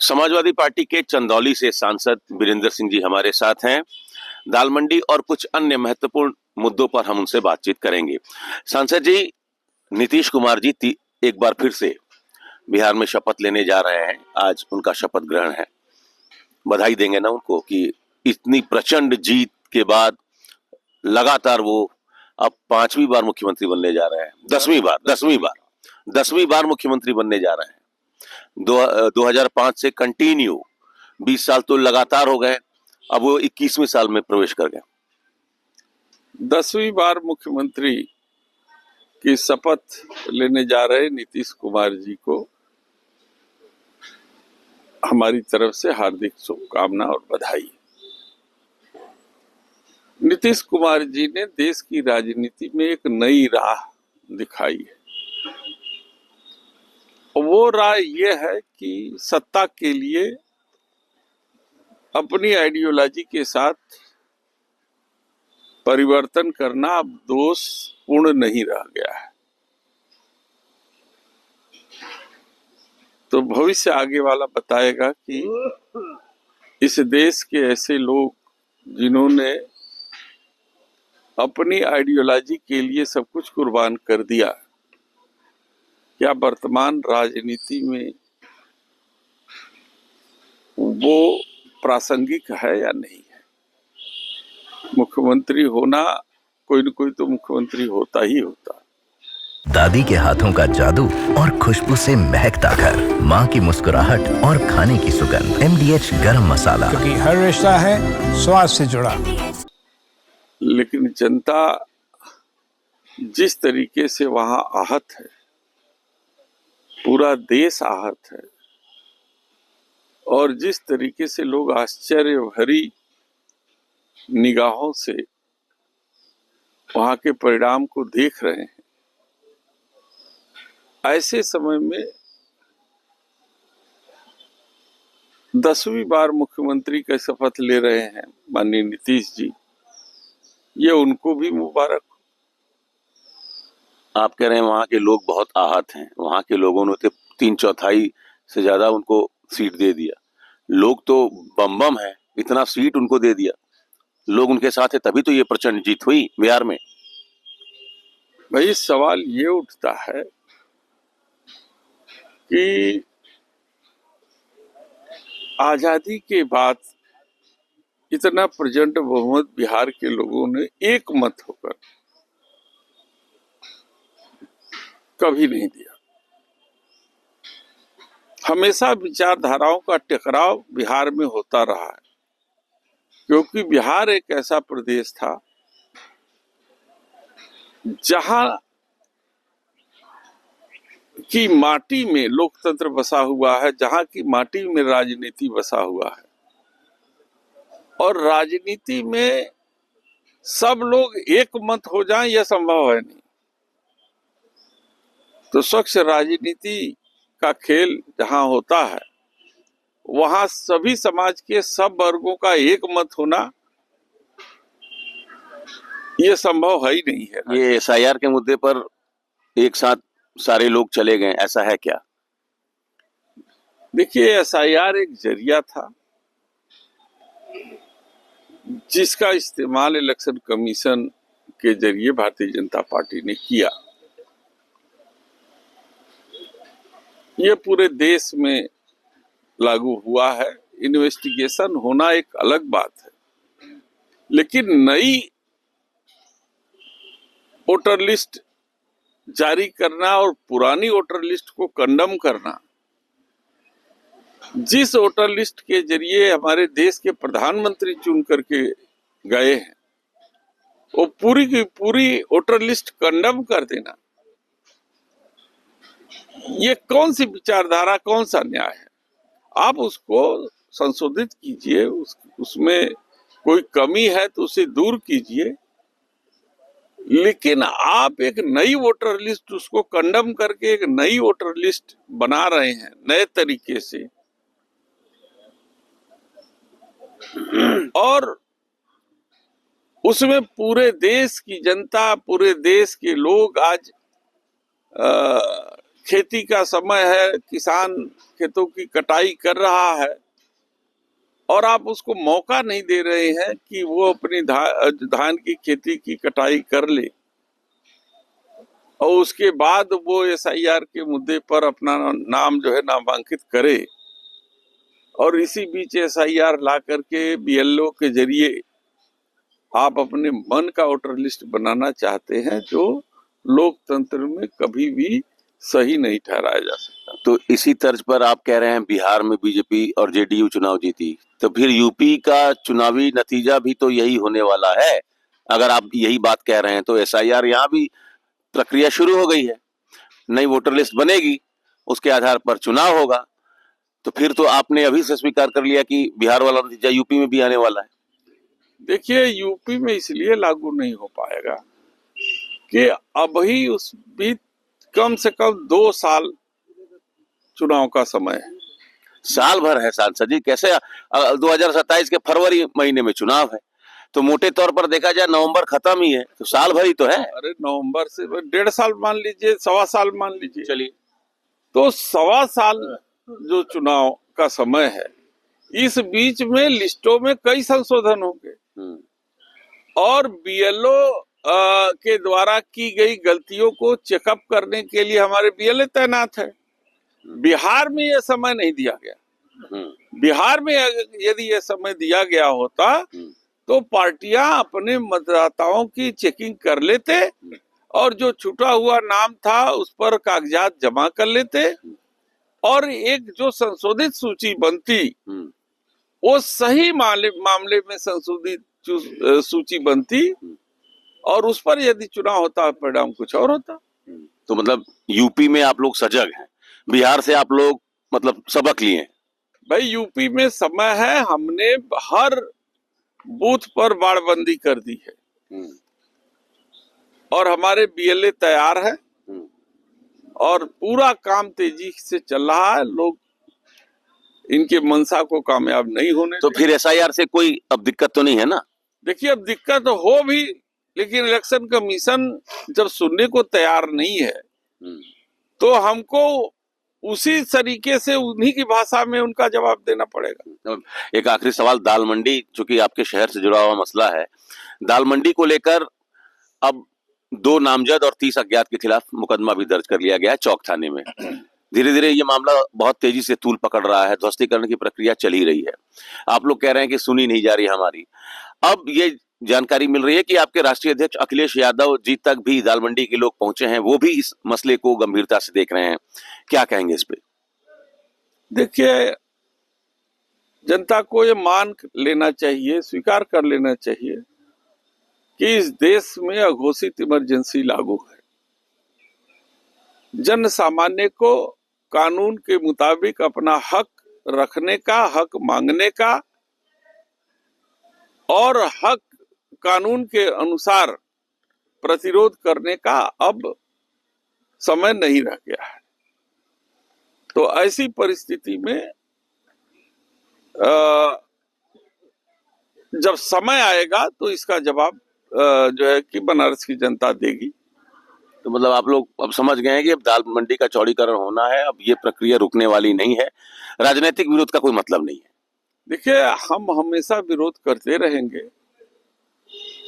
Samajwadi party के चंदौली से सांसद वीरेंद्र सिंह जी हमारे साथ हैं। दाल मंडी और कुछ अन्य महत्वपूर्ण मुद्दों पर हम उनसे बातचीत करेंगे। सांसद जी, नीतीश कुमार जी एक बार फिर से बिहार में शपथ लेने जा रहे हैं। आज उनका शपथ ग्रहण है। बधाई देंगे ना उनको कि इतनी प्रचंड जीत के बाद लगातार वो अब 5वीं बार मुख्यमंत्री बनने जा रहे हैं। 10वीं बार मुख्यमंत्री बनने जा रहे हैं। 2005 से कंटिन्यू 20 साल तो लगातार हो गए। अब वो 21वें साल में प्रवेश कर गए। 10वीं बार मुख्यमंत्री की शपथ लेने जा रहे नीतीश कुमार जी को हमारी तरफ से हार्दिक शुभकामना और बधाई। नीतीश कुमार जी ने देश की राजनीति में एक नई राह दिखाई है। वो राह ये है कि सत्ता के लिए अपनी आइडियोलॉजी के साथ परिवर्तन करना अब दोषपूर्ण नहीं रह गया है। तो भविष्य आगे वाला बताएगा कि इस देश के ऐसे लोग जिन्होंने अपनी आइडियोलॉजी के लिए सब कुछ कुर्बान कर दिया, क्या वर्तमान राजनीति में वो प्रासंगिक है या नहीं है। मुख्यमंत्री होना, कोई न कोई तो मुख्यमंत्री होता ही होता। दादी के हाथों का जादू और खुशबू से महकता घर, माँ की मुस्कुराहट और खाने की सुगंध। MDH गरम मसाला, क्योंकि हर रिश्ता है स्वाद से जुड़ा। लेकिन जनता जिस तरीके से वहां आहत है, पूरा देश आहत है, और जिस तरीके से लोग आश्चर्य भरी निगाहों से वहां के परिणाम को देख रहे हैं, ऐसे समय में 10वीं बार मुख्यमंत्री का शपथ ले रहे हैं माननीय नीतीश जी, ये उनको भी मुबारक। आप कह रहे हैं वहां के लोग बहुत आहत हैं। वहां के लोगों ने तो 3/4 से ज्यादा उनको सीट दे दिया। लोग तो बम है, इतना सीट उनको दे दिया। लोग उनके साथ है, तभी तो ये प्रचंड जीत हुई बिहार में। भाई सवाल ये उठता है कि आजादी के बाद इतना प्रचंड बहुमत बिहार के लोगों ने एक मत होकर कभी नहीं दिया। हमेशा विचारधाराओं का टकराव बिहार में होता रहा है, क्योंकि बिहार एक ऐसा प्रदेश था जहां की माटी में लोकतंत्र बसा हुआ है, जहां की माटी में राजनीति बसा हुआ है, और राजनीति में सब लोग एक मत हो जाएं यह संभव है नहीं। तो स्वच्छ राजनीति का खेल जहां होता है, वहां सभी समाज के सब वर्गों का एक मत होना यह संभव है ही नहीं है। ये SIR के मुद्दे पर एक साथ सारे लोग चले गए, ऐसा है क्या? देखिए, SIR एक जरिया था जिसका इस्तेमाल इलेक्शन कमीशन के जरिए भारतीय जनता पार्टी ने किया। यह पूरे देश में लागू हुआ है। इन्वेस्टिगेशन होना एक अलग बात है, लेकिन नई वोटर लिस्ट जारी करना और पुरानी वोटर लिस्ट को कंडम करना, जिस वोटर लिस्ट के जरिए हमारे देश के प्रधानमंत्री चुन करके गए हैं, वो पूरी की पूरी वोटर लिस्ट कंडम कर देना, ये कौन सी विचारधारा, कौन सा न्याय है। आप उसको संशोधित कीजिए, उसमें कोई कमी है तो उसे दूर कीजिए, लेकिन आप एक नई वोटर लिस्ट, उसको कंडम करके एक नई वोटर लिस्ट बना रहे हैं नए तरीके से, और उसमें पूरे देश की जनता, पूरे देश के लोग आज खेती का समय है, किसान खेतों की कटाई कर रहा है और आप उसको मौका नहीं दे रहे हैं कि वो अपनी धान की खेती की कटाई कर ले और उसके बाद वो एसआईआर के मुद्दे पर अपना नाम जो है नामांकित करे और इसी बीच एसआईआर ला करके बीएलओ के जरिए आप अपने मन का वोटर लिस्ट बनाना चाहते हैं, जो लोकतंत्र में कभी भी सही नहीं ठहराया जा सकता। तो इसी तर्ज पर आप कह रहे हैं बिहार में बीजेपी और जेडीयू चुनाव जीती, तो फिर यूपी का चुनावी नतीजा भी तो यही होने वाला है। अगर आप यही बात कह रहे हैं तो एसआईआर यहाँ भी प्रक्रिया शुरू हो गई है, नई वोटर लिस्ट बनेगी, उसके आधार पर चुनाव होगा। तो फिर तो आपने अभी से स्वीकार कर लिया कि बिहार वाला नतीजा यूपी में भी आने वाला है। देखिए, यूपी में इसलिए लागू नहीं हो पाएगा कि अभी उस बीच कम से कम 2 साल चुनाव का समय है। साल भर है सांसद जी, कैसे 2027 के फरवरी महीने में चुनाव है, तो मोटे तौर पर देखा जाए नवंबर खत्म ही है, तो साल भर ही तो है। अरे नवंबर से 1.5 साल मान लीजिए, 1.25 साल मान लीजिए, चलिए, तो 1.25 साल जो चुनाव का समय है, इस बीच में लिस्टों में कई संशोधन होंगे और बीएलओ के द्वारा की गई गलतियों को चेकअप करने के लिए हमारे बीएलए तैनात है। बिहार में यह समय नहीं दिया गया। बिहार में यदि यह समय दिया गया होता तो पार्टियां अपने मतदाताओं की चेकिंग कर लेते और जो छूटा हुआ नाम था उस पर कागजात जमा कर लेते और एक जो संशोधित सूची बनती वो सही मामले में संशोधित सूची बनती और उस पर यदि चुनाव होता परिणाम कुछ और होता। तो मतलब यूपी में आप लोग सजग हैं, बिहार से आप लोग मतलब सबक लिए हैं। भाई यूपी में समय है, हमने हर बूथ पर बाड़बंदी कर दी है और हमारे बीएलए तैयार है और पूरा काम तेजी से चल रहा है। लोग इनके मंशा को कामयाब नहीं होने तो फिर एसआईआर से कोई अब दिक्कत तो नहीं है ना? देखिए, अब दिक्कत तो हो भी, लेकिन इलेक्शन कमीशन जब सुनने को तैयार नहीं है तो हमको उसी तरीके से उन्हीं की भाषा में उनका जवाब देना पड़ेगा। एक आखिरी सवाल, दाल मंडी, चूंकि आपके शहर से जुड़ा हुआ मसला है, दाल मंडी को लेकर अब 2 नामजद और 30 अज्ञात के खिलाफ मुकदमा भी दर्ज कर लिया गया है चौक थाने में। धीरे धीरे ये मामला बहुत तेजी से तूल पकड़ रहा है, ध्वस्तीकरण की प्रक्रिया चल ही रही है। आप लोग कह रहे हैं कि सुनी नहीं जा रही हमारी। अब ये जानकारी मिल रही है कि आपके राष्ट्रीय अध्यक्ष अखिलेश यादव जी तक भी दाल मंडी के लोग पहुंचे हैं, वो भी इस मसले को गंभीरता से देख रहे हैं। क्या कहेंगे इस पे? देखिए, जनता को ये मान लेना चाहिए, स्वीकार कर लेना चाहिए कि इस देश में अघोषित इमरजेंसी लागू है। जन सामान्य को कानून के मुताबिक अपना हक रखने का, हक मांगने का और हक कानून के अनुसार प्रतिरोध करने का अब समय नहीं रह गया है। तो ऐसी परिस्थिति में जब समय आएगा तो इसका जवाब जो है कि बनारस की जनता देगी। तो मतलब आप लोग अब समझ गए हैं कि अब दाल मंडी का चौड़ीकरण होना है, अब ये प्रक्रिया रुकने वाली नहीं है, राजनीतिक विरोध का कोई मतलब नहीं है। देखिए, हम हमेशा विरोध करते रहेंगे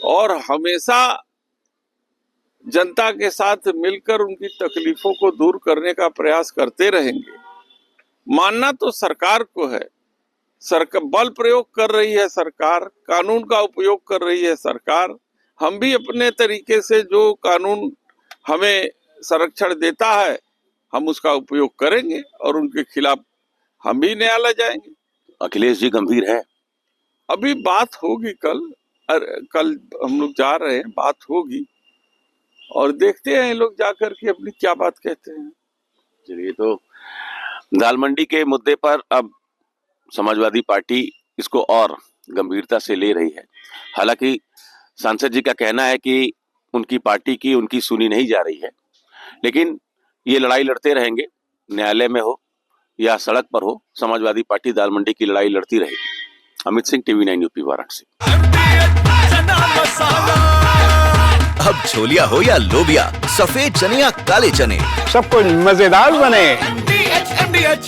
और हमेशा जनता के साथ मिलकर उनकी तकलीफों को दूर करने का प्रयास करते रहेंगे। मानना तो सरकार को है, सरकार बल प्रयोग कर रही है, सरकार कानून का उपयोग कर रही है सरकार। हम भी अपने तरीके से जो कानून हमें संरक्षण देता है हम उसका उपयोग करेंगे और उनके खिलाफ हम भी न्यायालय जाएंगे। अखिलेश जी गंभीर है, अभी बात होगी कल हम लोग जा रहे हैं, बात होगी और देखते हैं लोग जाकर के अपनी क्या बात कहते हैं। चलिए, तो दाल मंडी के मुद्दे पर अब समाजवादी पार्टी इसको और गंभीरता से ले रही है। हालांकि सांसद जी का कहना है कि उनकी पार्टी की उनकी सुनी नहीं जा रही है, लेकिन ये लड़ाई लड़ते रहेंगे, न्यायालय में हो या सड़क पर हो, समाजवादी पार्टी दाल मंडी की लड़ाई लड़ती रहेगी। Amit Singh, TV9 UP Varanasi. अब छोलिया हो या लोबिया, सफेद चने या काले चने, सब कुछ मजेदार बने। MDH